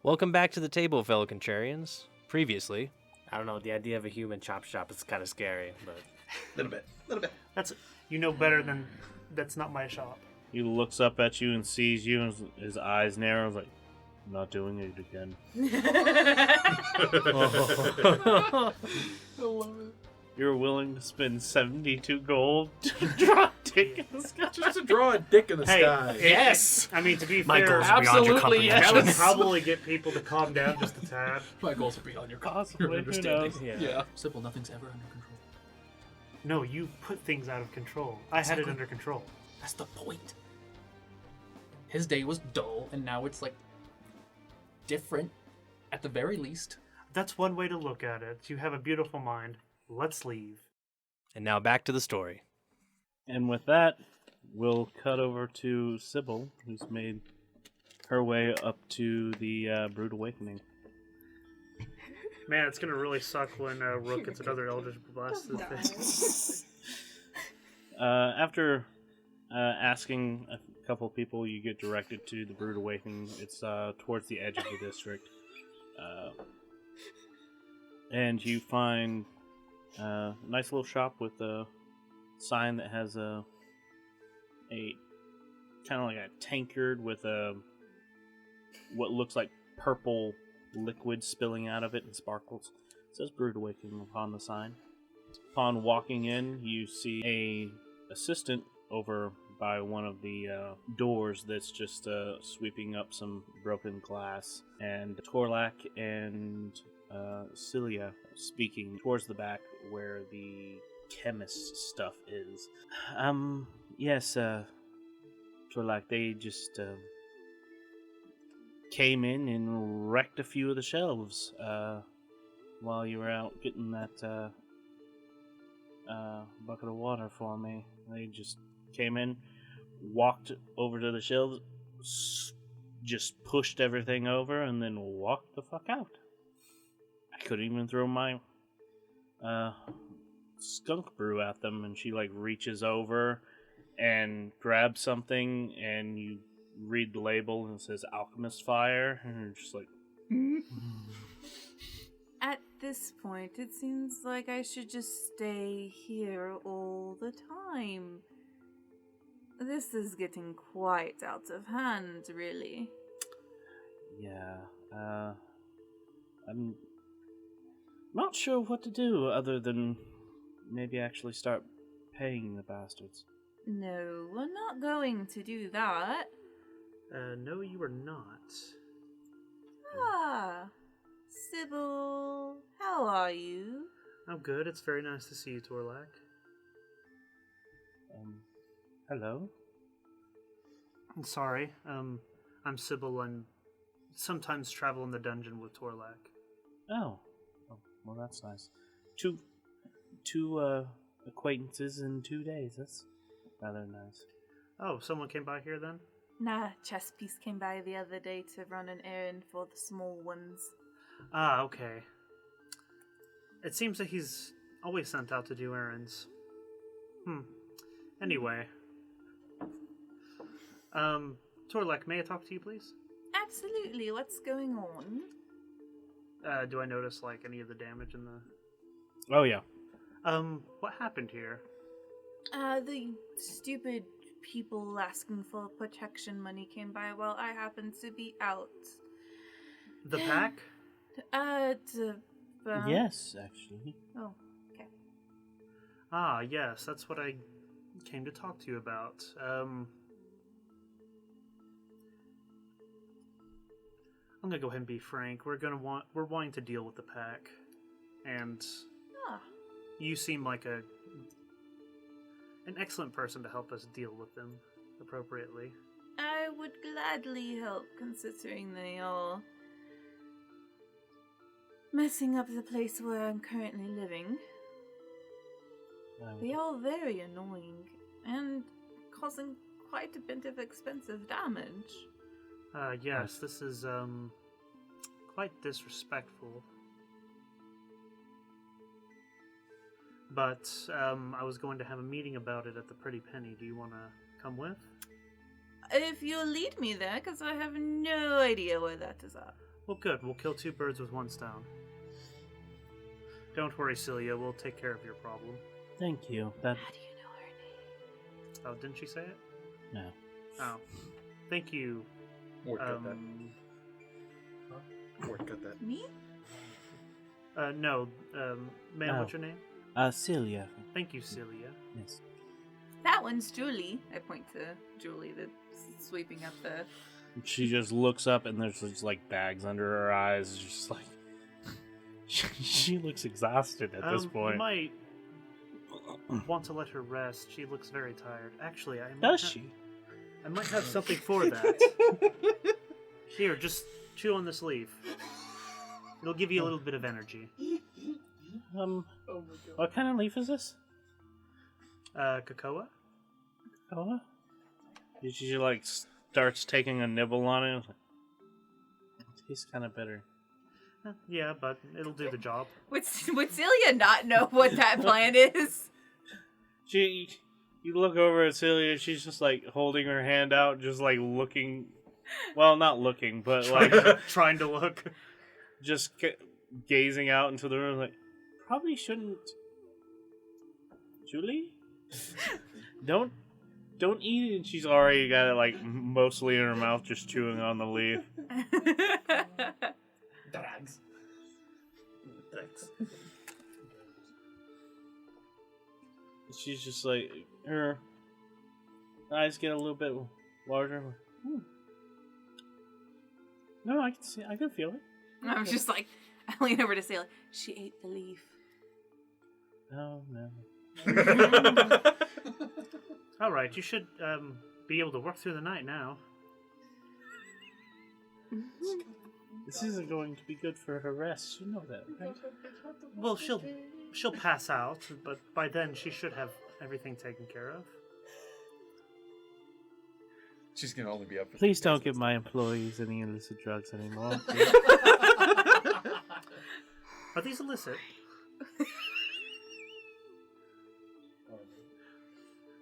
Welcome back to the table, fellow contrarians. Previously, I don't know, the idea of a human chop shop is kind of scary, but... A little bit. That's better than that's not my shop. He looks up at you and sees you, and his eyes narrow. Like, I'm not doing it again. I love it. You're willing to spend 72 gold to draw a dick in the sky? Just to draw a dick in the sky. Yes! I mean, to be My fair, goals are beyond your absolutely, that would comprehension. probably get people to calm down just a tad. My goals are beyond your Possibly, who understanding. knows? Yeah. Simple, nothing's ever under control. No, you put things out of control. I had it under control. That's the point. His day was dull, and now it's, like, different, at the very least. That's one way to look at it. You have a beautiful mind. Let's leave. and now back to the story. And with that, we'll cut over to Sybil, who's made her way up to the Brood Awakening. Man, it's gonna really suck when RoC gets another Eldritch Blast to the face. After asking a couple people, you get directed to the Brood Awakening. It's towards the edge of the district. And you find a nice little shop with a sign that has a kind of like a tankard with what looks like purple liquid spilling out of it and sparkles. It says Brood Awakening upon the sign. Upon walking in, you see a assistant over by one of the doors that's just sweeping up some broken glass, and Torlak and Cilia speaking towards the back where the chemist stuff is. Yes, Torlak, they just came in and wrecked a few of the shelves while you were out getting that bucket of water for me. They just came in, walked over to the shelves, just pushed everything over, and then walked the fuck out. I couldn't even throw my skunk brew at them, and she like reaches over and grabs something, and you read the label and it says Alchemist Fire, and you're just like... At this point, it seems like I should just stay here all the time. This is getting quite out of hand, really. Yeah, I'm not sure what to do other than maybe actually start paying the bastards. No, we're not going to do that. No, you are not. Ah, Sybil, how are you? I'm good. It's very nice to see you, Torlak. Hello? I'm sorry. I'm Sybil, and sometimes travel in the dungeon with Torlak. Oh, well, that's nice. Two acquaintances in 2 days. That's rather nice. Oh, someone came by here then? Nah, Chess Piece came by the other day to run an errand for the small ones. Ah, okay. It seems that he's always sent out to do errands. Anyway. Torlak, may I talk to you, please? Absolutely, what's going on? Do I notice, like, any of the damage in the... Oh, yeah. What happened here? The stupid people asking for protection money came by while I happened to be out. The pack? Yes, actually. Oh, okay. Ah, yes, that's what I came to talk to you about. I'm gonna go ahead and be frank. We're wanting to deal with the pack, and you seem like an excellent person to help us deal with them appropriately. I would gladly help, considering they are messing up the place where I'm currently living. They are very annoying and causing quite a bit of expensive damage. Yes, this is quite disrespectful. But I was going to have a meeting about it at the Pretty Penny. Do you want to come with? If you'll lead me there, because I have no idea where that is at. Well, good. We'll kill 2 birds with 1 stone. Don't worry, Celia. We'll take care of your problem. Thank you. That How do you know her name? Oh, didn't she say it? no. Oh. Thank you. Ward cut that. Ward cut that. Me? No. Ma'am, Oh. what's your name? Celia. Thank you, Celia. Yes. That one's Julie. I point to Julie that's sweeping up the... She just looks up and there's just like bags under her eyes. It's just like she looks exhausted at this You point. might want to let her rest. She looks very tired. Actually, Does she? I might have something for that. Here, just chew on this leaf. It'll give you a little bit of energy. What kind of leaf is this? Cocoa? Oh. She like starts taking a nibble on it. It tastes kind of bitter. Yeah, but it'll do the job. Would Celia not know what that plant is? You look over at Celia, she's just like holding her hand out, just like looking. Well, not looking, but like Trying to look. just gazing out into the room, like probably shouldn't. Julie, don't eat it. And she's already got it like mostly in her mouth, just chewing on the leaf. Drags. Thanks. She's just like her eyes get a little bit larger. No, I can see. I can feel it. I was just like, I lean over to Celia. She ate the leaf. Oh no. All right, you should be able to work through the night now. This isn't going to be good for her rest. You know that, right? Well, she'll pass out, but by then she should have everything taken care of. She's gonna only be up for Please don't give my employees any illicit drugs anymore. Are these illicit?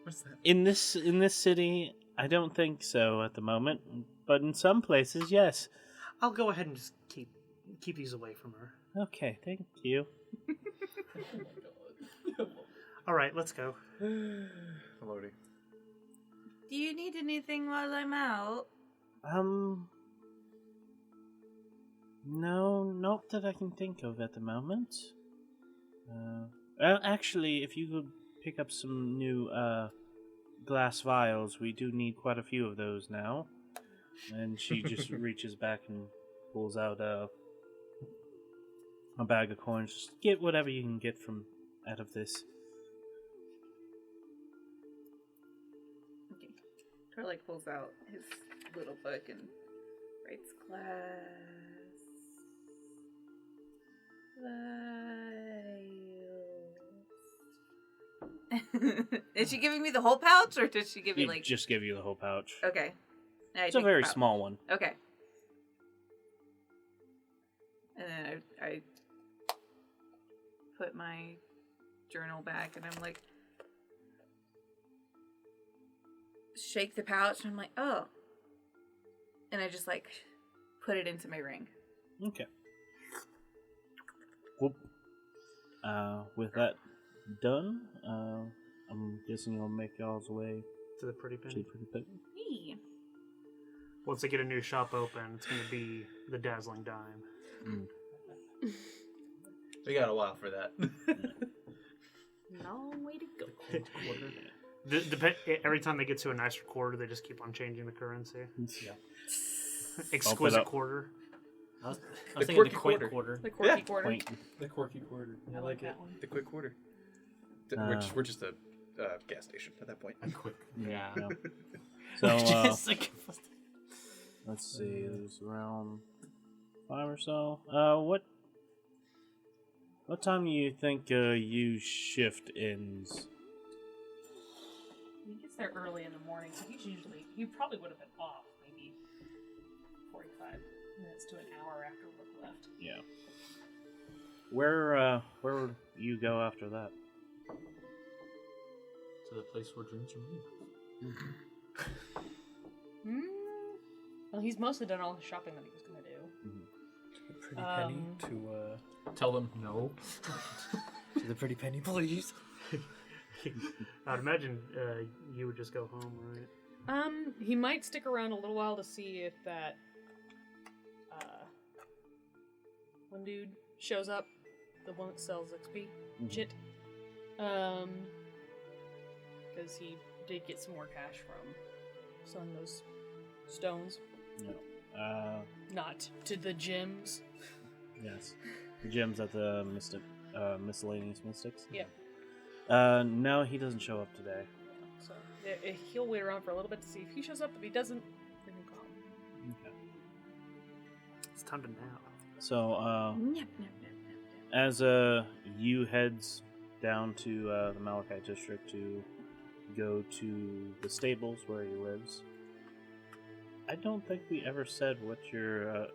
What's that? In this city, I don't think so at the moment, but in some places, yes. I'll go ahead and just keep these away from her. Okay, thank you. All right, let's go. Lodi. Do you need anything while I'm out? No, not that I can think of at the moment. Well, actually, if you could pick up some new glass vials, we do need quite a few of those now. And she just reaches back and pulls out a bag of coins. Just get whatever you can get from out of this. Okay. Torlik pulls out his little book and writes vials. Is she giving me the whole pouch, or did she give me You like... just give you the whole pouch. Okay. I It's a take the very pouch. small one. Okay. And then I put my journal back, and I'm like, shake the pouch, and I'm like, oh. And I just like put it into my ring. Okay. Whoop. With that done, I'm guessing you'll make y'all's way To the pretty to penny. the pretty pit. Hey. Once they get a new shop open, it's going to be the dazzling dime. We got a while for that. Long way to go. Every time they get to a nicer quarter, they just keep on changing the currency. Yeah. Exquisite up. quarter. I was The thinking the quirky quick quarter. quarter. The quirky Yeah. quarter. Quaint. The quirky quarter. I like it. that one. The quick quarter. Uh, We're just a gas station at that point. Quick. Yeah. So, Just like- let's see. There's around 5 or so. What time do you think you shift ends? He gets there early in the morning, so he probably would have been off maybe 45 minutes to an hour after work left. Yeah. Where would you go after that? To the place where dreams are made. Well, he's mostly done all the shopping that he was going to do. Pretty penny Tell them no. to the pretty penny, please. I'd imagine you would just go home, right? He might stick around a little while to see if that one dude shows up, the one that sells XP shit. Because he did get some more cash from selling those stones. No. Not to the gems. Yes. The gems at the miscellaneous mystics. Yeah. No, he doesn't show up today. So he'll wait around for a little bit to see if he shows up. If he doesn't, then he'll go home. Okay. It's time to nap. So, as you heads down to the Malachite district to go to the stables where he lives, I don't think we ever said what your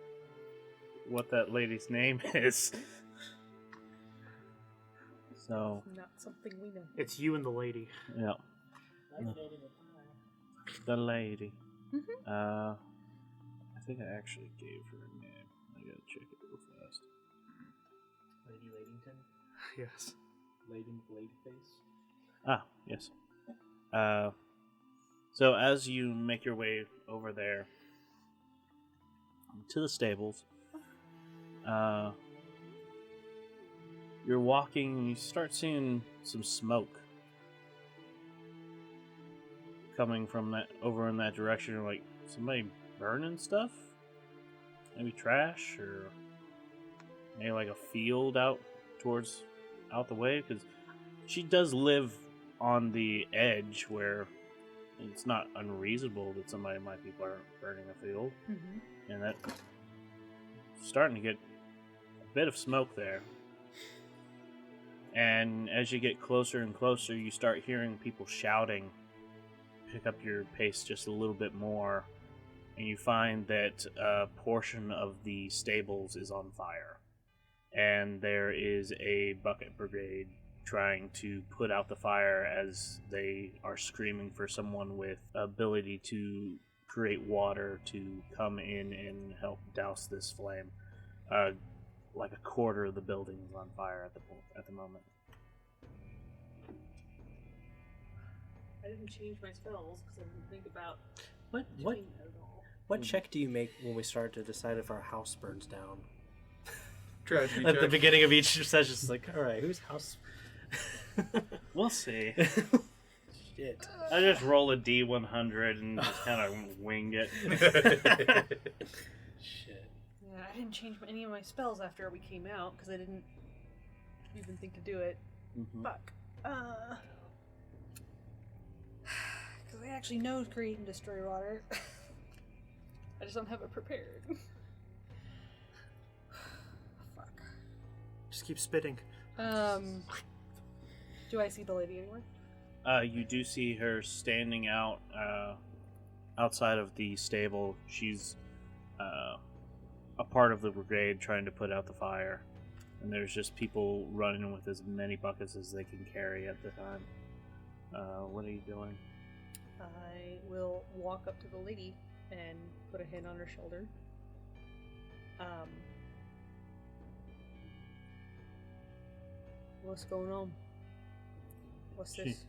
what that lady's name is. So Not something we know. It's you and the lady. yeah, the lady. Mm-hmm. I think I actually gave her a name. I gotta check it real fast. Lady Ladington? Yes. Ladyface? Ah, yes. So as you make your way over there to the stables, you're walking and you start seeing some smoke coming from that over in that direction. You're like, somebody burning stuff? Maybe trash, or maybe like a field out the way, because she does live on the edge where it's not unreasonable that somebody might be burning a field. Mm-hmm. And that's starting to get a bit of smoke there. And as you get closer and closer, you start hearing people shouting. Pick up your pace just a little bit more, and you find that a portion of the stables is on fire. And there is a bucket brigade trying to put out the fire as they are screaming for someone with ability to create water to come in and help douse this flame. Like a quarter of the building is on fire at the moment. I didn't change my spells because I didn't think about What doing that at all. what check do you make when we start to decide if our house burns down? Tragedy At the check. beginning of each session, it's like, all right, whose house? We'll see. Shit. I just roll a D100 and just kind of wing it. Shit. Yeah, I didn't change any of my spells after we came out because I didn't even think to do it. Mhm. Fuck. Because I actually know create and destroy water. I just don't have it prepared. Fuck. Just keep spitting. Do I see the lady anywhere? You do see her standing outside of the stable. She's a part of the brigade trying to put out the fire. And there's just people running with as many buckets as they can carry at the time. What are you doing? I will walk up to the lady and put a hand on her shoulder. What's going on? What's this?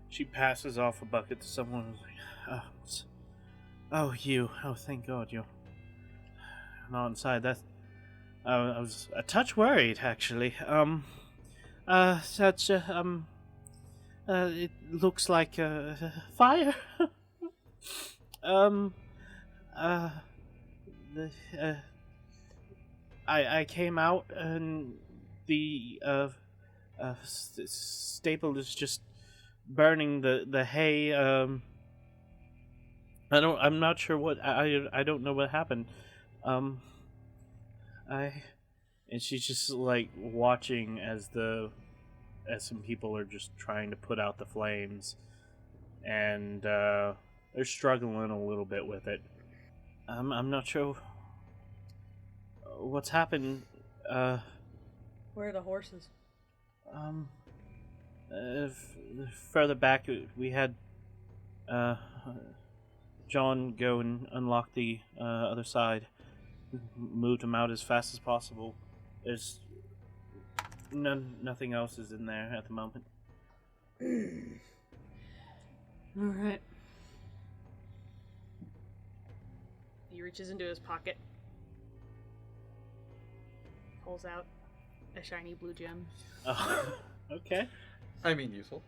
She passes off a bucket to someone who's like, you. Oh, thank God you're not inside. I was a touch worried, actually. It looks like a fire. I came out and the stable is just burning the hay. I'm not sure what I don't know what happened. And she's just like watching as some people are just trying to put out the flames, and they're struggling a little bit with it. I'm not sure what's happened. Where are the horses? Further back, we had John go and unlock the other side. moved him out as fast as possible. There's nothing else is in there at the moment. Alright. He reaches into his pocket, pulls out a shiny blue gem. Oh, okay. I mean, useful.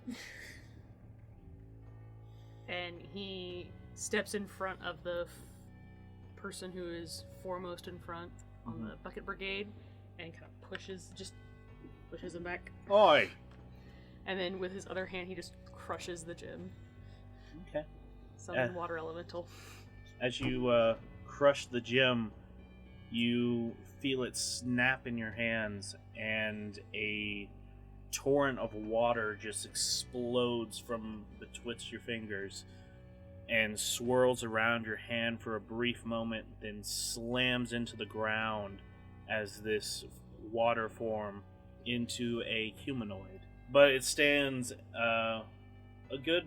And he steps in front of the person who is foremost in front on the bucket brigade and kind of pushes him back. Oi! And then with his other hand, he just crushes the gem. Okay. Summon water elemental. As you crush the gem, you feel it snap in your hands, and a torrent of water just explodes from betwixt your fingers and swirls around your hand for a brief moment, then slams into the ground as this water form into a humanoid. But it stands a good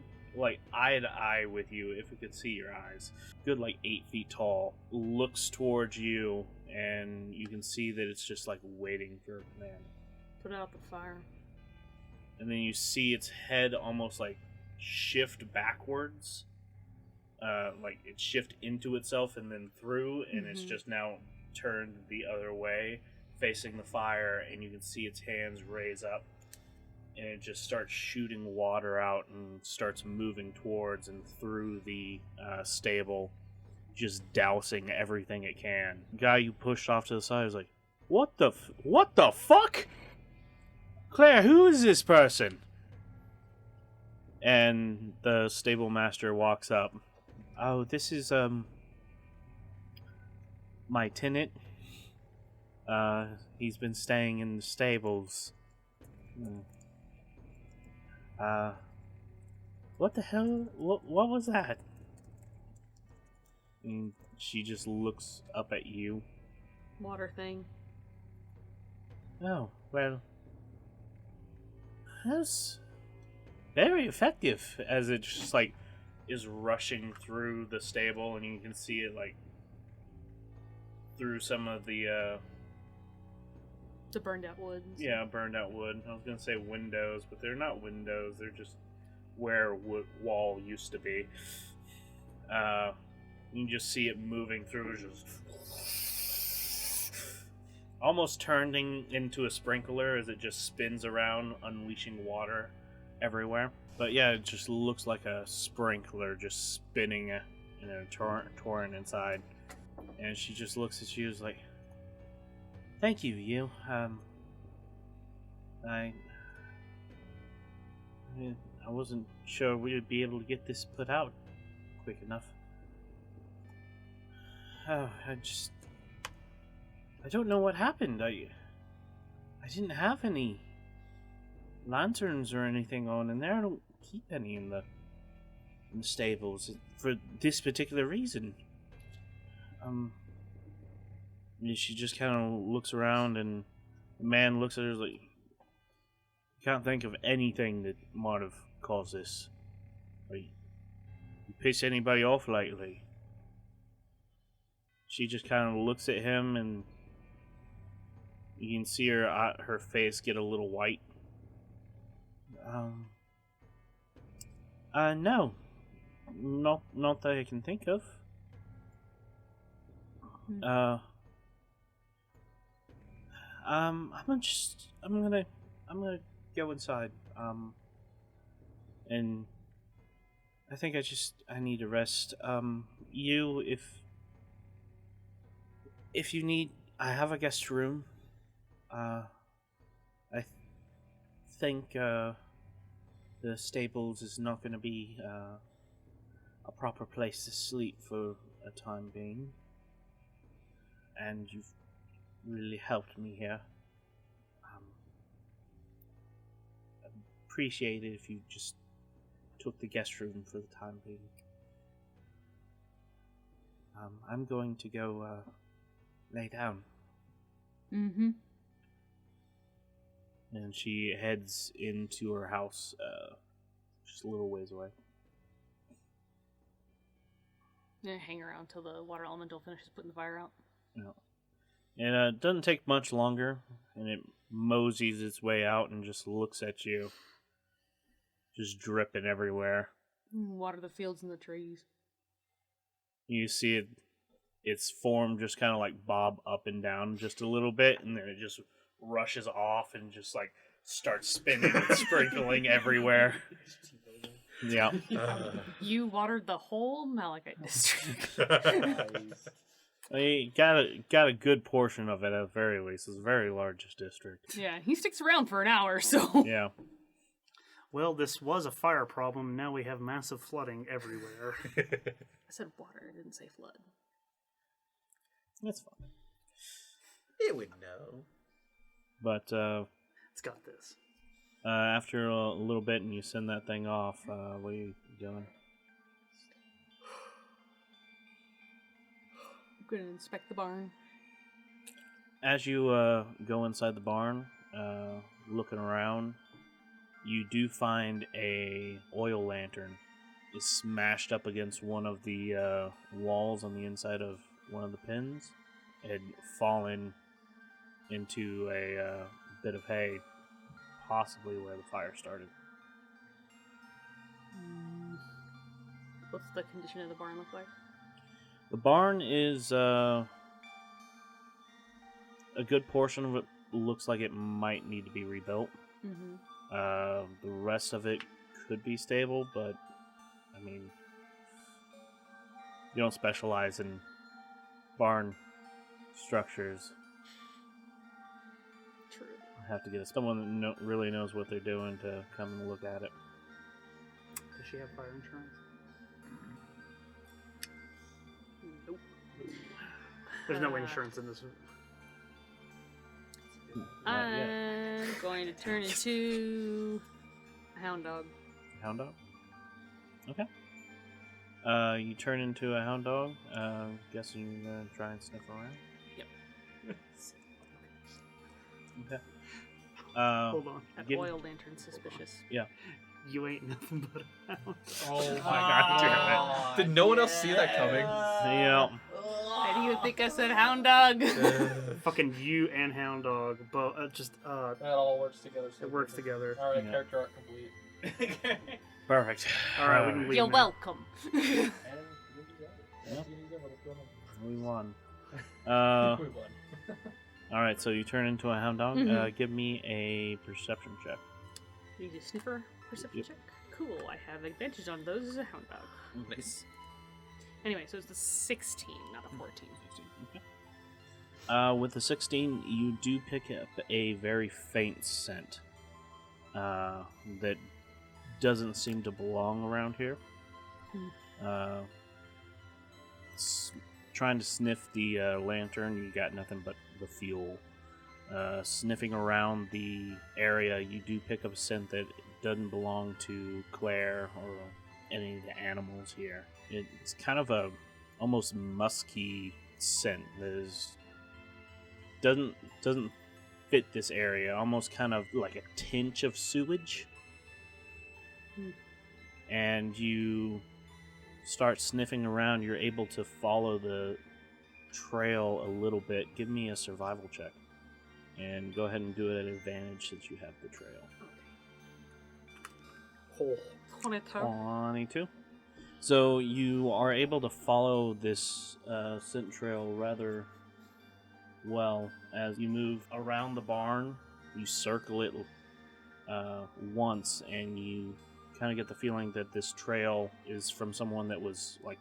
eye to eye with you, if we could see your eyes. Good 8 feet tall, looks towards you, and you can see that it's just waiting for a command. Put out the fire. And then you see its head almost shift backwards. It shift into itself and then through, and it's just now turned the other way, facing the fire, and you can see its hands raise up, and it just starts shooting water out and starts moving towards and through the stable, just dousing everything it can. The guy you pushed off to the side was like, what the fuck? Claire, who is this person? And the stable master walks up. Oh, this is my tenant. He's been staying in the stables. What the hell? What was that? And she just looks up at you. Water thing. Oh, well. That's very effective, as it just is rushing through the stable, and you can see it through some of the burned out wood. Yeah, burned out wood. I was gonna say windows, but they're not windows. They're just where wood wall used to be. You can just see it moving through, just almost turning into a sprinkler as it just spins around, unleashing water everywhere. But yeah, it just looks like a sprinkler just spinning in a torrent inside. And she just looks at you as like, thank you, you. I wasn't sure we would be able to get this put out quick enough. Oh, I don't know what happened. I didn't have any lanterns or anything on in there. I don't keep any in the stables for this particular reason. She just kind of looks around, and the man looks at her like, can't think of anything that might have caused this. Like, you piss anybody off lately? She just kind of looks at him, and you can see her face get a little white. No. Not that I can think of. I'm gonna go inside. And I think I need a rest. You, if you need, I have a guest room. I think the stables is not going to be a proper place to sleep for a time being, and you've really helped me here. I'd appreciate it if you just took the guest room for the time being. I'm going to go lay down. Mm-hmm. And she heads into her house, just a little ways away. I'm gonna hang around till the water elemental finishes putting the fire out. No. And it doesn't take much longer, and it moseys its way out and just looks at you. Just dripping everywhere. Water the fields and the trees. You see its form just kind of like bob up and down just a little bit, and then it just rushes off and just like starts spinning and sprinkling everywhere. Yeah. You watered the whole Malachite district. You got a good portion of it at the very least. It's a very large district. Yeah, he sticks around for an hour, so... Yeah. Well, this was a fire problem. Now we have massive flooding everywhere. I said water, I didn't say flood. That's fine. It would know. But It's got this. after a little bit and you send that thing off, what are you doing? I'm gonna inspect the barn. As you go inside the barn, looking around, you do find a oil lantern. It's smashed up against one of the walls on the inside of one of the pins. It had fallen into a bit of hay, possibly where the fire started. What's the condition of the barn look like? The barn is a good portion of it looks like it might need to be rebuilt. Mm-hmm. The rest of it could be stable, but I mean, you don't specialize in barn structures. True. I have to get someone that really knows what they're doing to come and look at it. Does she have fire insurance? Nope. There's no insurance in this. Not yet. I'm going to turn into a hound dog. Hound dog? Okay. You turn into a hound dog. Guessing you're gonna try and sniff around. Yep. Okay. Hold on. That Give- oil lantern's suspicious. Yeah. You ain't nothing but a hound. Oh my God Did no one else see that coming? Yeah. Why do you think I said hound dog? Fucking you and hound dog, but That all works together. it works together. All right, Yeah. character arc complete. Perfect. All right, we can leave. You're now. welcome. And We won. we won. All right. So you turn into a hound dog. Mhm. Give me a perception check. Need a sniffer perception Yep. check? Cool, I have advantage on those as a hound dog. Nice. Anyway, so it's the 16, not a 14. With the 16, you do pick up a very faint scent that doesn't seem to belong around here. Trying to sniff the lantern, you got nothing but the fuel. Sniffing around the area, you do pick up a scent that doesn't belong to Claire or any of the animals here. It's kind of a almost musky scent that doesn't fit this area. Almost kind of like a tinge of sewage. And you start sniffing around. You're able to follow the trail a little bit. Give me a survival check, and go ahead and do it at advantage since you have the trail. 22. So you are able to follow this scent trail rather well. As you move around the barn, you circle it once, and you kind of get the feeling that this trail is from someone that was like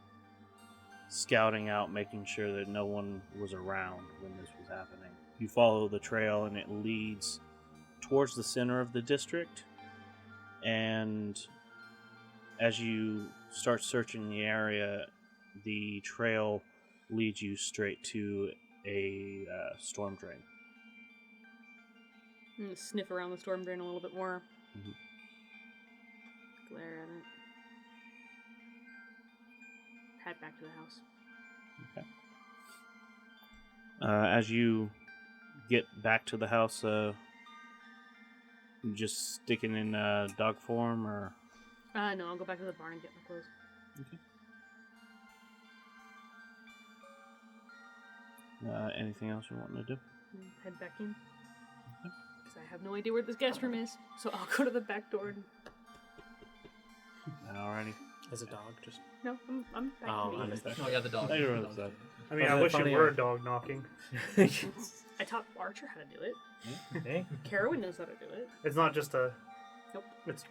scouting out, making sure that no one was around when this was happening. You follow the trail, and it leads towards the center of the district, and as you start searching the area, the trail leads you straight to a storm drain. I'm gonna sniff around the storm drain a little bit more. Mhm. Glare at it. Head back to the house. Okay. As you get back to the house, you just sticking in dog form, or No, I'll go back to the barn and get my clothes. Anything else you want to do? Head back in. Because I have no idea where this guest room is. So I'll go to the back door. Alrighty. As a dog, just. No, I'm back Oh, to I me. missed that. Oh, yeah, the dog. You're on the side. I mean, I Wasn't it wish it funny were how- a dog knocking. I taught Archer how to do it. Hey. Carowin knows how to do it. It's not just a. Nope. It's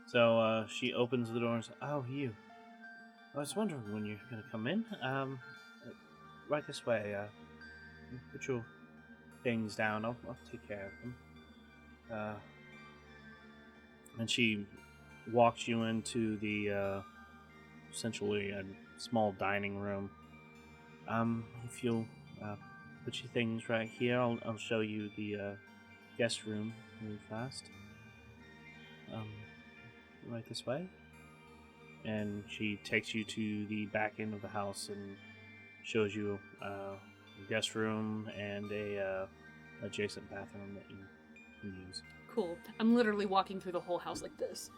So she opens the door and says, "Oh, you. I was wondering when you're gonna come in. Right this way. Put your things down. I'll take care of them." And she walks you into the essentially a small dining room. If you'll put your things right here, I'll show you the guest room really fast. Right this way. And she takes you to the back end of the house and shows you a guest room and a adjacent bathroom that you can use. Cool. I'm literally walking through the whole house like this.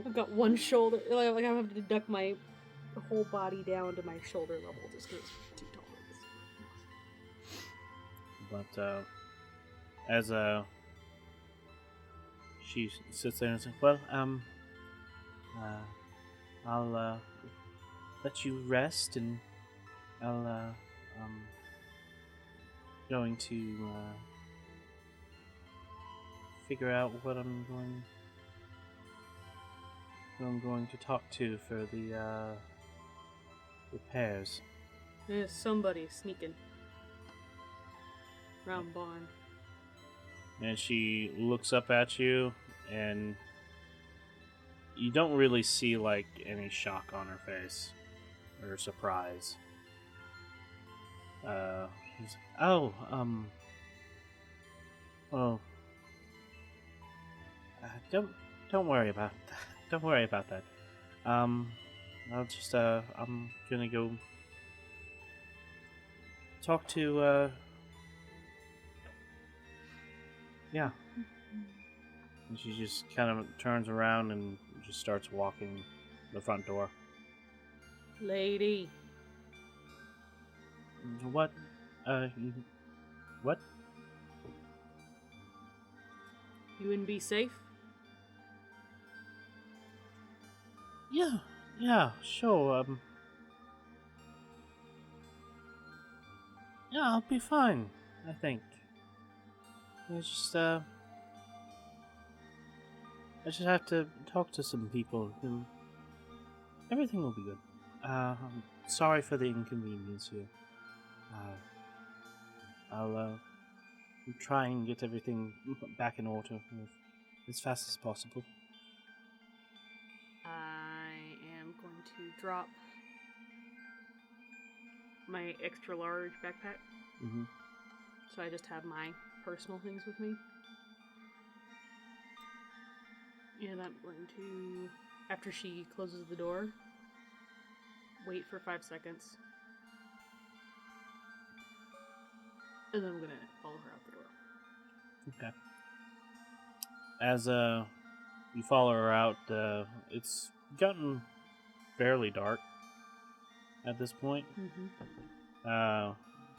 I've got one shoulder, like I'm having to duck my whole body down to my shoulder level just because it's too tall. But as she sits there and says, "Well, I'll let you rest, and I'll going to figure out what I'm going to talk to for the repairs." There's somebody sneaking around barn. And she looks up at you, and you don't really see like any shock on her face or surprise. She's, "Oh, well, don't worry about that. Don't worry about that. I'll just I'm gonna go talk to yeah." And she just kind of turns around and just starts walking the front door. Lady. What? What? You wouldn't be safe? Yeah, sure. Yeah, I'll be fine, I think. I just have to talk to some people, and everything will be good. I'm sorry for the inconvenience here. I'll try and get everything back in order as fast as possible. I am going to drop my extra large backpack. Mm-hmm. So I just have my personal things with me. And I'm going to, after she closes the door, wait for 5 seconds. And then I'm going to follow her out the door. Okay. As you follow her out, it's gotten fairly dark at this point. Mm-hmm.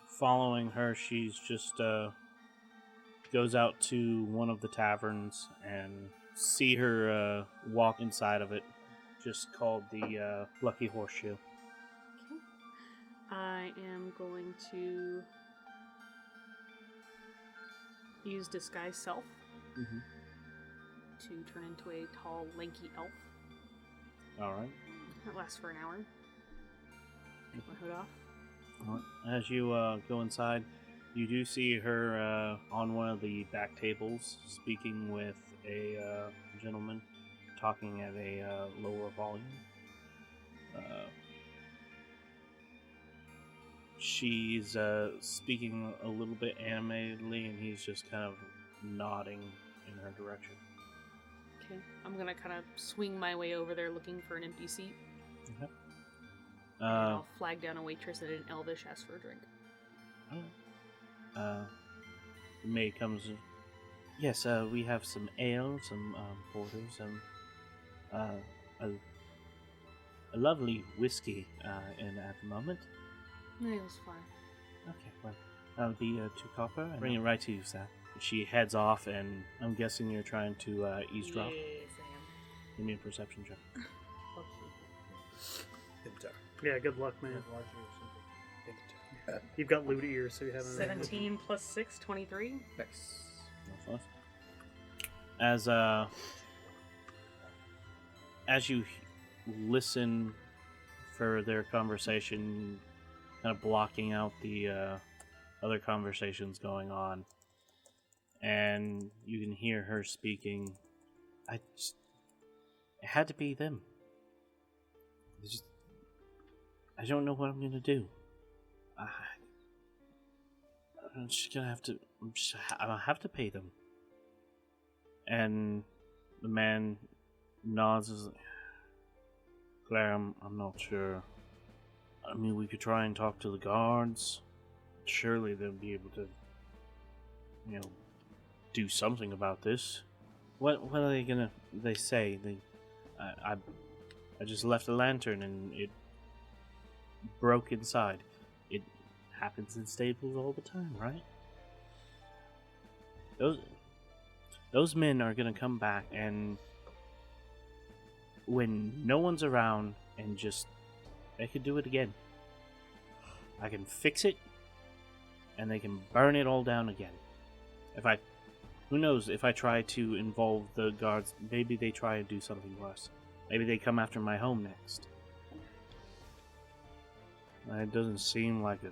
Following her, she's just goes out to one of the taverns and see her walk inside of it, just called the Lucky Horseshoe. Okay. I am going to use Disguise Self Mm-hmm. to turn into a tall, lanky elf. Alright. That lasts for an hour. Take my hood off. As you go inside, you do see her on one of the back tables speaking with a gentleman, talking at a lower volume. She's speaking a little bit animatedly, and he's just kind of nodding in her direction. Okay. I'm gonna kind of swing my way over there looking for an empty seat. Okay. And I'll flag down a waitress and in Elvish ask for a drink. The maid comes. Yes, we have some ale, some porters, lovely whiskey in at the moment. It was fine. Okay, well, that'll be 2 copper. And bring it right to you, sir. She heads off, and I'm guessing you're trying to eavesdrop. Yes, I am. Give me a perception check. Yeah, good luck, man. You've got lewd ears, so you haven't. 17 plus 6, 23. Nice. As you listen for their conversation, kind of blocking out the other conversations going on, and you can hear her speaking. It had to be them. I don't know what I'm gonna do. I'm just gonna have to. I'll have to pay them. And the man nods. Is like, Claire, I'm not sure. I mean, we could try and talk to the guards. Surely they'll be able to, do something about this. What are they gonna? They say I just left a lantern and it broke inside. It happens in stables all the time, right? Those men are gonna come back, and when no one's around, and just they could do it again. I can fix it, and they can burn it all down again. Who knows? If I try to involve the guards, maybe they try and do something worse. Maybe they come after my home next. It doesn't seem like a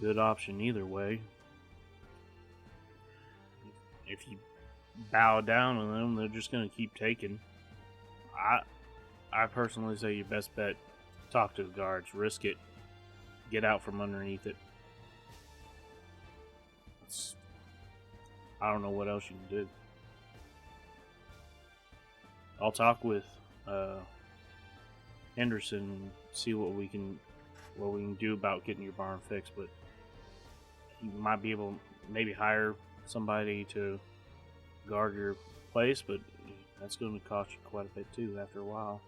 good option either way. If you bow down on them, they're just going to keep taking. I personally say your best bet, talk to the guards, risk it, get out from underneath it. I don't know what else you can do. I'll talk with Henderson, see what we can do about getting your barn fixed, but you might be able maybe hire somebody to guard your place, but that's going to cost you quite a bit too after a while.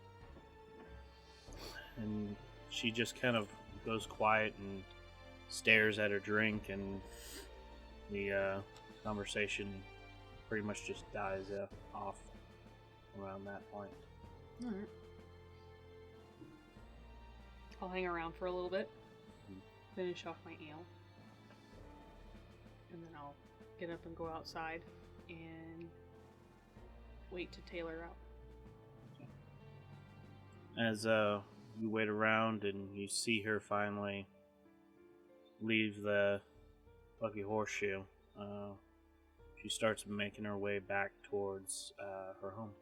And she just kind of goes quiet and stares at her drink, and the conversation pretty much just dies off around that point. Alright. I'll hang around for a little bit, finish off my ale, and then I'll get up and go outside and wait to tailor out. As you wait around and you see her finally leave the Lucky Horseshoe, she starts making her way back towards her home.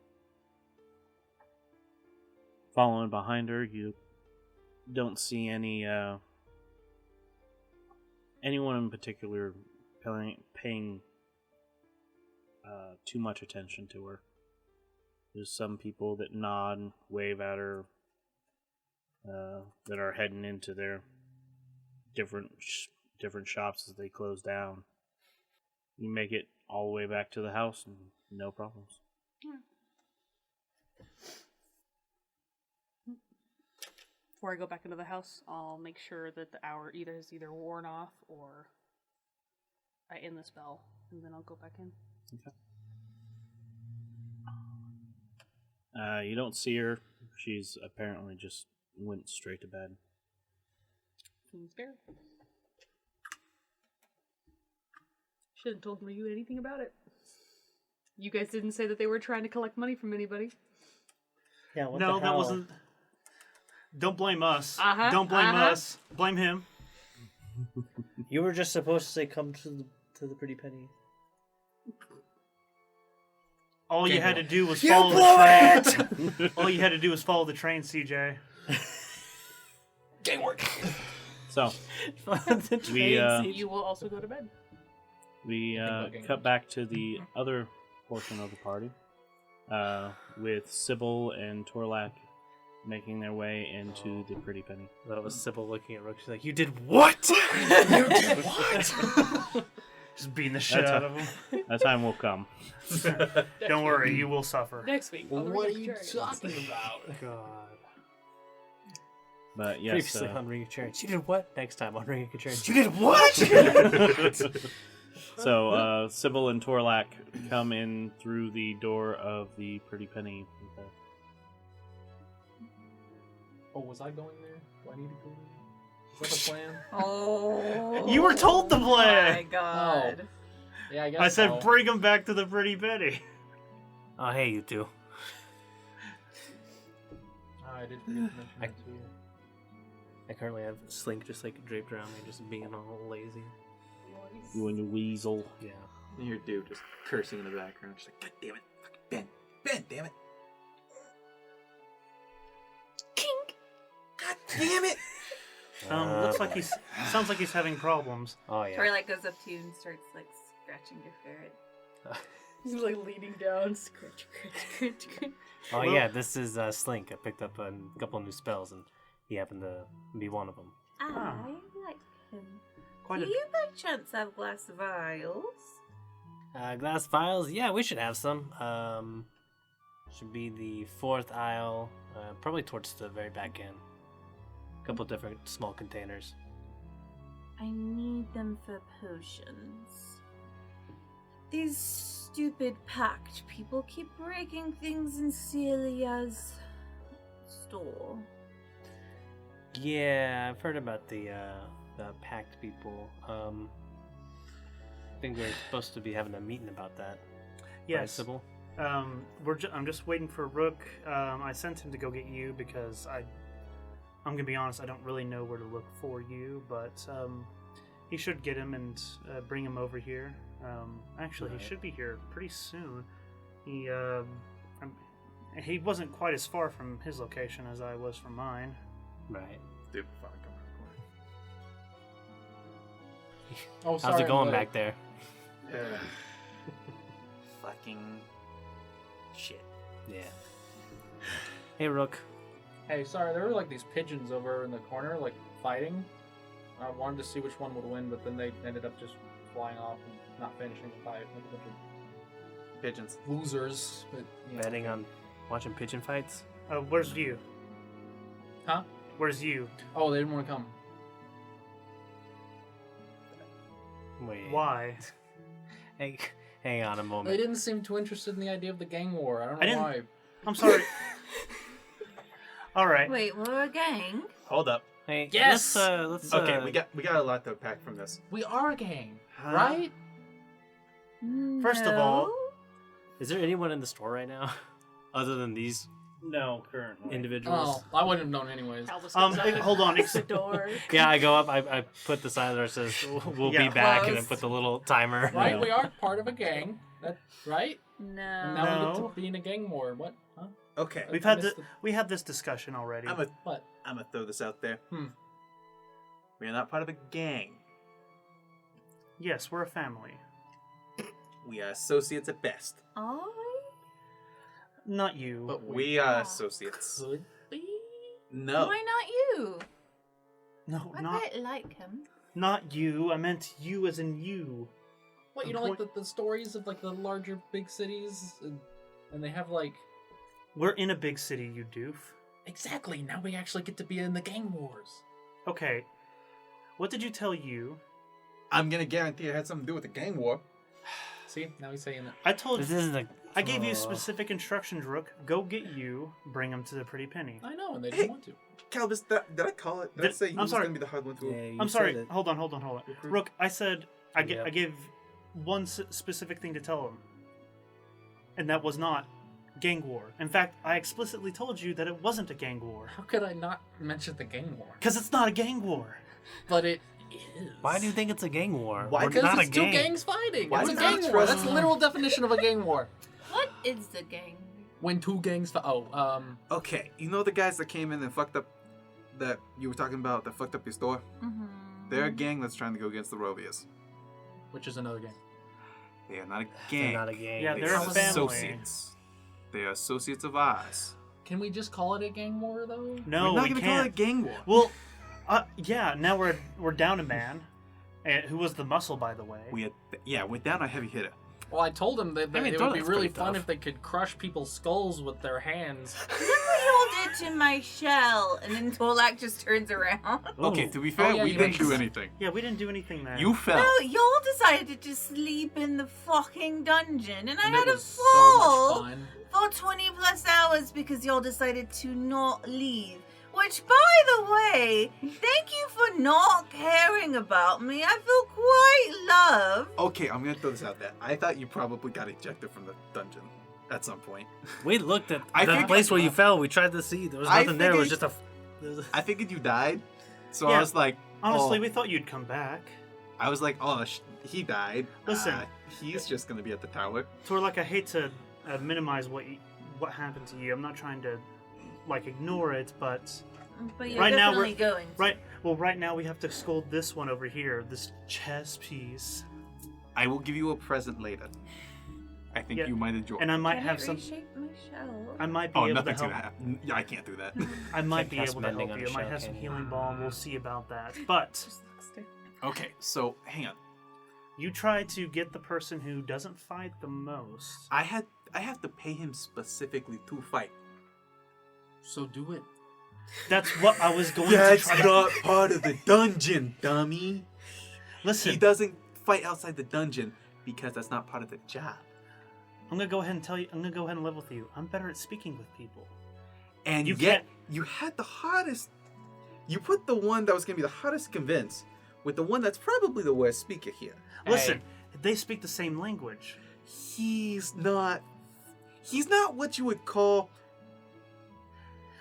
Following behind her, you don't see anyone in particular paying too much attention to her. There's some people that nod and wave at her that are heading into their different shops as they close down. You make it all the way back to the house and no problems. Before I go back into the house, I'll make sure that the hour is either worn off or I end the spell, and then I'll go back in. Okay. You don't see her. She's apparently just went straight to bed. Seems fair. Shouldn't have told you anything about it. You guys didn't say that they were trying to collect money from anybody. Yeah, what No, the that hell? wasn't. Don't blame us. Uh-huh, Don't blame uh-huh. us. Blame him. You were just supposed to say, "Come to the pretty penny." All you had to do was You follow blew the train. it! All you had to do was follow the train, CJ. Game work. So, The we train You will also go to bed. we looking. cut back to the other portion of the party with Sybil and Torlak making their way into the Pretty Penny. That was Sybil looking at RoC. She's like, "You did what? You did what?" Just beating the shit out of him. That time will come. Don't worry, you will suffer. Next week. on the What are Ring you of Contrarians. talking about? God. But yes, Previously on Ring of Contrarians. You did what? Next time on Ring of Contrarians. You did what? so Sybil and Torlak come in through the door of the Pretty Penny. Oh, was I going there? Do I need to go there? Is that the plan? Oh. You were told the plan! My God. Yeah, I guess I said so. bring him back to the Pretty Penny. Oh, hey, you two. Oh, I did forget to mention that too. I currently have Slink just like draped around me, just being all lazy. You and the weasel. Yeah. And your dude just cursing in the background, just like, God damn it, fucking Ben, damn it. Kink. God damn it. Looks like sounds like he's having problems. Oh, yeah. Tori like goes up to you and starts like scratching your ferret. He's like leaning down, scratch, scratch, scratch, scratch. Oh, yeah, this is Slink. I picked up a couple new spells, and he happened to be one of them. I like him. Quite Do a you by chance have glass vials? Glass vials? Yeah, we should have some. Should be the fourth aisle, probably towards the very back end. A couple different small containers. I need them for potions. These stupid pact people keep breaking things in Celia's store. Yeah, I've heard about the pact people. I think we're supposed to be having a meeting about that. Yes. Right, Sybil? I'm just waiting for RoC. I sent him to go get you because I'm gonna be honest, I don't really know where to look for you, but he should get him and bring him over here. Actually, Right. he should be here pretty soon. He wasn't quite as far from his location as I was from mine. Right. Dude, fuck, come on. Oh, sorry. How's it going I'm back there? Fucking shit. Yeah. Hey, RoC. Hey, sorry, there were like these pigeons over in the corner, like fighting. I wanted to see which one would win, but then they ended up just flying off and not finishing the fight. Like a bunch Pigeons. of losers. But yeah. Betting on watching pigeon fights? Where's you? Huh? Where's you? Oh, they didn't want to come. Wait. Why? Hey, hang on a They moment. didn't seem too interested in the idea of the gang war. I don't know I didn't- why. I'm sorry. All right. Wait, we're a gang? Hold up. Hey, Yes! let's Okay, we got a lot to pack from this. We are a gang, Huh? right? First of all- No? Is there anyone in the store right now, other than these No, currently. individuals? Oh, I wouldn't have known anyways. Albus comes up and hold on. closes the door. Yeah, I go up. I put the sign that says "We'll Yeah. be back," and then Closed. put the little timer. Right, No. we are part of a gang. That right? No. And now we get No. to be in a gang war. What? Huh? Okay. We've I had missed we had this discussion already. What? I'm gonna throw this out there. Hmm. We are not part of a gang. Yes, we're a family. We are associates at best. I? Not you. But We are associates. could be. No. Why not you? No, I not quite like him. not you. I meant you as in you. What, you The don't like the stories of like the larger big cities, and they have like We're in a big city, you doof. exactly. Now we actually get to be in the gang wars. Okay. What did you tell you? I'm gonna guarantee it had something to do with the gang war. See, now he's saying that. I told This isn't a. I gave you Oh. specific instructions, RoC. Go get you, bring him to the Pretty Penny. I know, and they didn't want to. Calvis, did I call it? Did I Did- say he I'm was sorry. gonna be the hard one to? I'm sorry. Hold on. RoC, I said I Yep. gave one specific thing to tell him, and that was not gang war. In fact, I explicitly told you that it wasn't a gang war. How could I not mention the gang war? Because it's not a gang war. But it is. Why do you think it's a gang war? Why? We're Because not it's a two gang. gangs fighting. Why It's a does that gang war. That's trust- the literal definition of a gang war. What is the gang? When two gangs fight. Okay, you know the guys that came in and fucked up, that you were talking about, that fucked up your store? Mm-hmm. They're a gang that's trying to go against the Rovias. which is another gang. They are not a They're gang. not a gang. Yeah, They they're a are family. associates. They are associates of ours. Can we just call it a gang war though? No, We're not we gonna can't. call it a gang war. Well, yeah. Now we're down a man, And who was the muscle, by the way? We're down a heavy hitter. Well, I told them that it would be Thorland's really pretty fun tough. if they could crush people's skulls with their hands. Look what y'all did to my shell. And then Tolak just turns around. Okay, to be fair, yeah, we you didn't do mentioned- anything. Yeah, we didn't do anything there. You fell. No, y'all decided to just sleep in the fucking dungeon. And I And had it to was so fall much fun. for 20 plus hours because y'all decided to not leave. Which, by the way, thank you for not caring about me. I feel quite loved. Okay, I'm gonna throw this out there. I thought you probably got ejected from the dungeon at some point. We looked at I the think- place where you fell. We tried to see. There was I nothing there. It was figured- just a. I figured you died, so Yeah. I was like, Honestly, oh. we thought you'd come back. I was like, oh, he died. Listen. He's just gonna be at the tower. Torlak, I hate to minimize what happened to you. I'm not trying to ignore it, but But you're Right now definitely going to. right now we have to scold this one over here, this chess piece, I will give you a present later. I think Yeah. you might enjoy. and I might Can have I some. reshape my shell? I might be Oh, able to nothing's help. gonna happen. Yeah, I can't do that. I might Can't be cast able to mending help on you. a I might shell, have some can you? healing balm. We'll see about that. But Okay, so hang on. you try to get the person who doesn't fight the most. I have to pay him specifically to fight. So do it. That's what I was going to try. not part of the dungeon, dummy. Listen, He doesn't fight outside the dungeon because that's not part of the job. I'm gonna go ahead and tell you. I'm gonna go ahead and live with you. I'm better at speaking with people. And You yet, can't- you had the hardest. You put the one that was going to be the hardest to convince with the one that's probably the worst speaker here. Listen, they speak the same language. He's not what you would call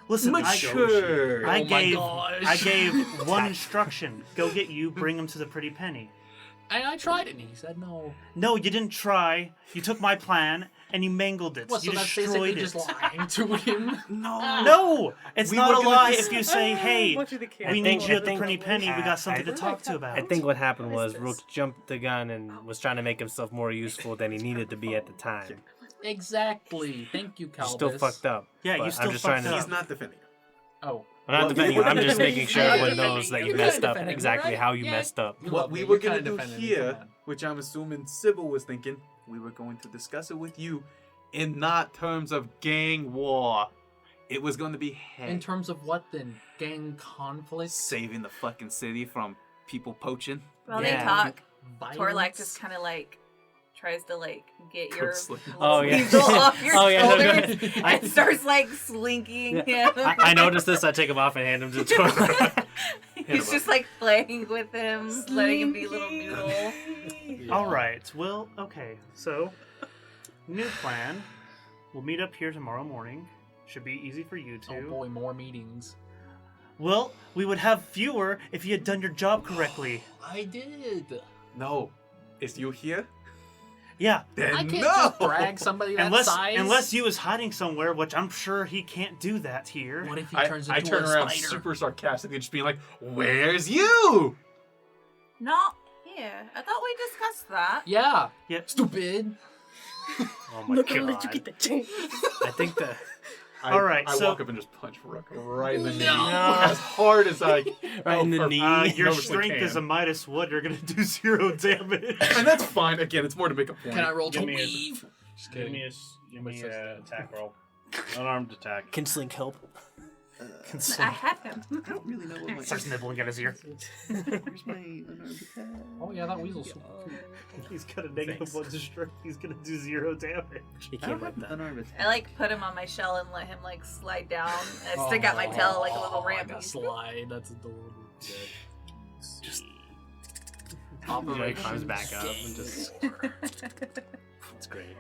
Listen, mature. I Oh my gave gosh. one instruction. Go get you. Bring him to the Pretty Penny. And I tried it, and he said no. No, you didn't try. You took my plan and you mangled it. What, you so that's basically destroyed it. just lying to him? No, it's We not were a gonna lie dis- if you say, "Hey, Much of the kid. we think- need you I at the think- Pretty Penny. We got something I- to talk to about." I think what happened What is was this? Rook jumped the gun and was trying to make himself more useful than he needed to be at the time. Exactly. Thank you, You're Calvis. still fucked up. Yeah, but you still I'm just trying fucked to. up. He's not defending. Oh. I'm not Well, defending you you. I'm were just gonna making do- sure you're everyone defending knows that me. you You're messed kinda up defending me, exactly right? how you Yeah. messed up. You What love we me. were You're going to kinda do defending me, here, come on. which I'm assuming Sybil was thinking, we were going to discuss it with you in not terms of gang war. It was going to be, hey, In terms of what then? Gang conflict? saving the fucking city from people poaching. While Yeah. they talk, Violence? Torlak just kind of tries to get your Ghostly. Oh, yeah. weasel off your Oh, yeah, no, no. shoulders and starts slinking him. I noticed this. I take him off and hand him to Tor. He's just playing with him, letting him be a little noodle. All right. Well, okay. So, new plan. We'll meet up here tomorrow morning. Should be easy for you two. Oh boy, more meetings. Well, we would have fewer if you had done your job correctly. I did. No. Is you here? Yeah. Then I can't no! just brag somebody that size. Unless you was hiding somewhere, which I'm sure he can't do that here. What if he I turns into turn a around spider? super sarcastically, just being like, "Where's you?" Not here. I thought we discussed that. Yeah. Yeah. Stupid. Oh my Look, god! I'll let you get the chance. I think that. All right, I so- walk up and just punch Rook right in the knee, No. as hard as I. Right in the for- knee. Your notice I strength can. is a Midas wood. You're gonna do 0 damage. And that's fine. Again, it's more to make a point. Can I roll to Give me a- weave? Just Give kidding. me a attack roll. Unarmed attack. Can Slink help? I have him. I don't really know what my. Starts nibbling at his ear. Where's my unarmed attack? Oh yeah, that weasel's super cute. He's got a negative Thanks. 1 to strength. He's gonna do 0 damage. He I came don't with have that. unarmed attack. I put him on my shell and let him slide down. And I stick out my tail like a little ramp. That slide. That's adorable. Just Operation climbs back up and just. Score. It's great.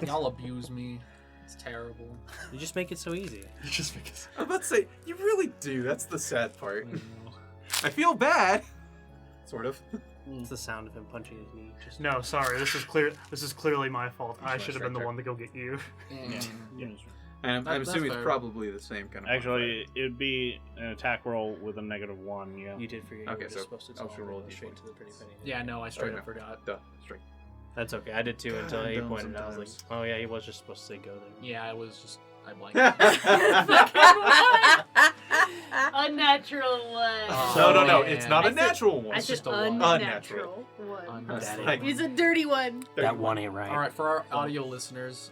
Y'all abuse me. It's terrible. You just make it so easy. Just because. I was about to say, you really do. That's the sad part. I feel bad. Sort of. It's the sound of him punching his knee. Just No, sorry. This is clearly my fault. I should have been the Sure. one to go get you. Yeah. And I'm That's assuming it's fair. probably the same kind of. Actually, it would be an attack roll with a -1. Yeah. you did forget. Okay, you were just so supposed to I'll tell just roll a him to go straight d4. to the pretty penny. Yeah, no, I straight Okay. up forgot. Duh, straight. That's okay. I did too until God, he dumb pointed. I was like, sometimes. oh yeah, he was just supposed to say go there. Yeah, I was just I blanked. Unnatural one. Oh, No. It's not a natural one. I It's said just a one. unnatural one. That's That like, It's a dirty one. That one ain't right. All right, for our audio listeners,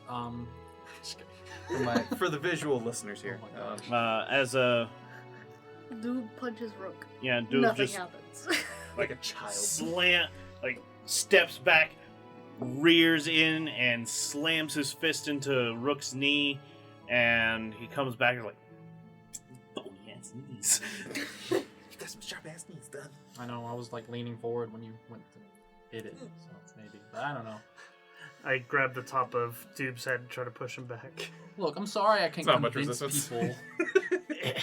for the visual listeners here. As a Dude punches Rook. dude Nothing just happens. like a child. steps back, rears in, and slams his fist into Rook's knee, and he comes back and like, bony ass knees. You got some sharp ass knees, done. I know, I was like leaning forward when you went to hit it, so maybe. But I don't know. I grabbed the top of Dube's head and try to push him back. Look, I'm sorry I can't Not much convince resistance. people.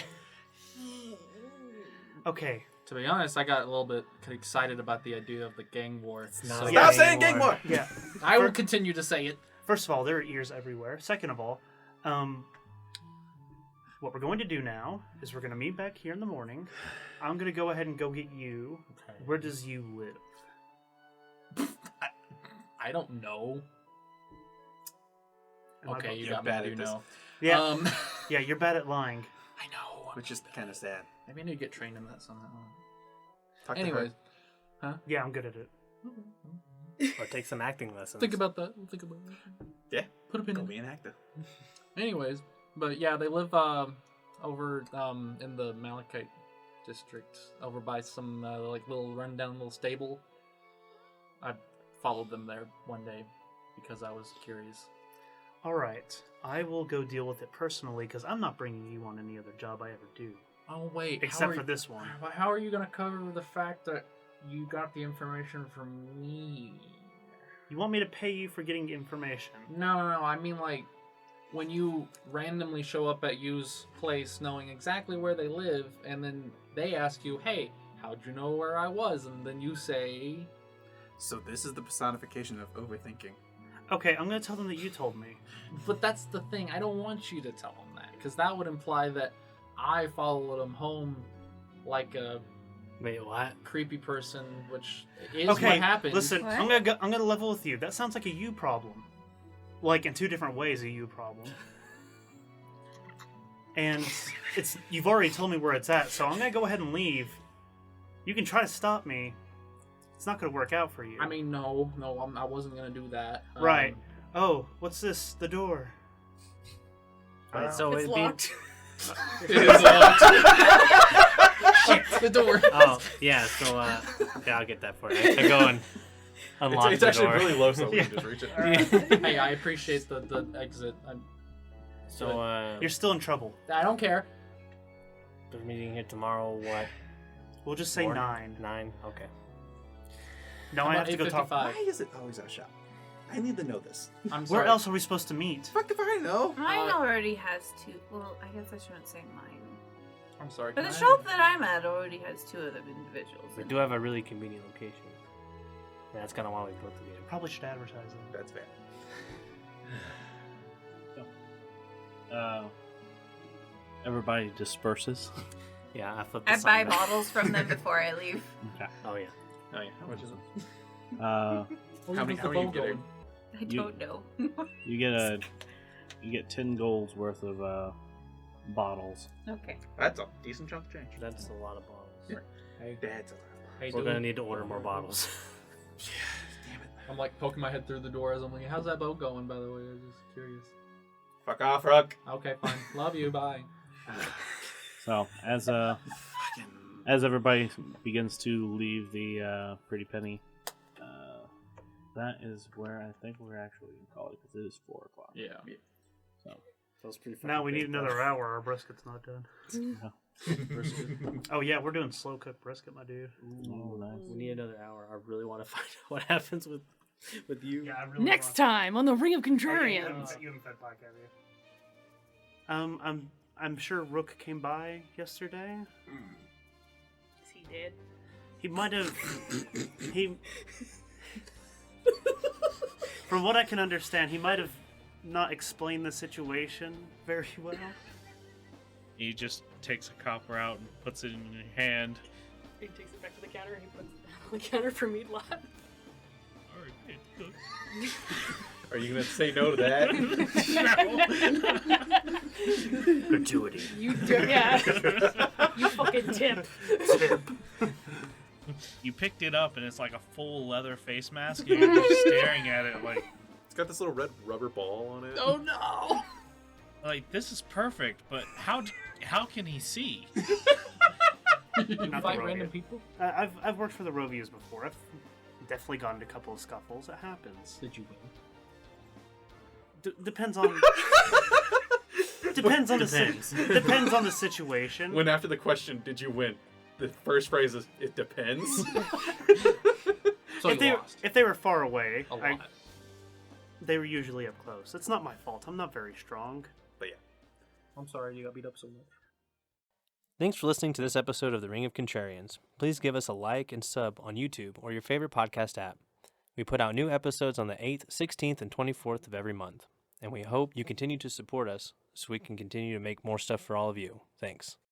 Okay. To be honest, I got a little bit excited about the idea of the gang war. not a Stop saying gang war! Yeah. I will continue to say it. First of all, there are ears everywhere. Second of all, what we're going to do now is we're going to meet back here in the morning. I'm going to go ahead and go get you. Okay. Where does you live? I don't know. Am I Okay, bo- you You're got me. bad I do at this. know. Yeah. Yeah, you're bad at lying. I know. Which is kind of sad. Maybe I need to get trained in that somehow. Talk to Anyways, Yeah, I'm good at it. Or take some acting lessons. think about that. Think about that. Yeah. Put a pin Go in. be an actor. Anyways, but yeah, they live over in the Malachite district, over by some like little rundown little stable. I followed them there one day because I was curious. All right. I will go deal with it personally because I'm not bringing you on any other job I ever do. Oh wait, Except for this one. How are you gonna cover the fact that you got the information from me? You want me to pay you for getting information? No. I mean like when you randomly show up at you's place, knowing exactly where they live, and then they ask you, "Hey, how'd you know where I was?" And then you say, So this is the personification of overthinking. Okay, I'm going to tell them that you told me. But that's the thing. I don't want you to tell them that, because that would imply that I followed them home like a Wait, what? creepy person, which is Okay, what happened. listen, What? I'm gonna level with you. That sounds like a you problem. Like in two different ways, a you problem. And you've already told me where it's at, so I'm gonna go ahead and leave. You can try to stop me. It's not gonna work out for you. I mean, no, I wasn't gonna do that. Right. Oh, what's this? The door. Alright, so It's it'd be. locked. It is locked. Shit, the door. Oh, yeah, so, yeah, I'll get that for you. I go and unlock It's the actually door. really low, so we can just reach it. Hey, I appreciate the exit. So, You're still in trouble. I don't care. we're meeting here tomorrow, what? We'll just say Morning? 9. 9? Okay. No, I have to go talk. 8:55. Why is it always our shop? I need to know this. I'm sorry. Where else are we supposed to meet? Fuck if I know. Mine already has 2. Well, I guess I shouldn't say mine. I'm sorry. But the can I- shop that I'm at already has 2 other individuals. We do have a really convenient location. That's kind of why we built the game. Probably should advertise it. That's fair. Everybody disperses. Yeah, I flipped the I buy sign. bottles from them before I leave. Oh, yeah. Oh yeah. How much is it? Well, How many- leave how the many boat you getting? going. I don't know. You get 10 golds worth of bottles. Okay. That's a decent chunk of change. That's a lot of bottles. Hey, That's a lot. hey, We're dude. going to need to order more bottles. I'm like poking my head through the door as I'm like, how's that boat going, by the way? I was just curious. Fuck off, Rook. Okay, fine. Love you. Bye. So, as everybody begins to leave the Pretty Penny, that is where I think we're actually going to call it, because it is 4 o'clock. Yeah. So, That was pretty Now we fucking need big, another hour. Our brisket's not done. Brisket. Oh yeah, we're doing slow cooked brisket, my dude. oh, nice. We need another hour. I really want to find out what happens with you. Yeah, I really Next time on the Ring of You Contrarians. haven't fed Pike, have you? I'm sure Rook came by yesterday. Is he dead? He might have. He. From what I can understand, he might have not explained the situation very well. He just takes a copper out and puts it in your hand. He takes it back to the counter and he puts it on the counter for me to laugh. Are you gonna say no to that? Gratuity. You do, yeah. You fucking tip. Tip. picked it up and it's like a full leather face mask. And you're just staring at it like, It's got this little red rubber ball on it. Oh no! like this is perfect, but how can he see? You Not fight the random Rovius. people? I've worked for the Rovius before. I've definitely gotten into a couple of scuffles. It happens. Did you win? Depends on. Depends on Depends. depends on the situation. When after the question, did you win? The first phrase is, it depends. So if you lost. they were far away, A lot. they were usually up close. It's not my fault. I'm not very strong. But yeah. I'm sorry you got beat up so much. Thanks for listening to this episode of the Ring of Contrarians. Please give us a like and sub on YouTube or your favorite podcast app. We put out new episodes on the 8th, 16th, and 24th of every month, and we hope you continue to support us so we can continue to make more stuff for all of you. Thanks.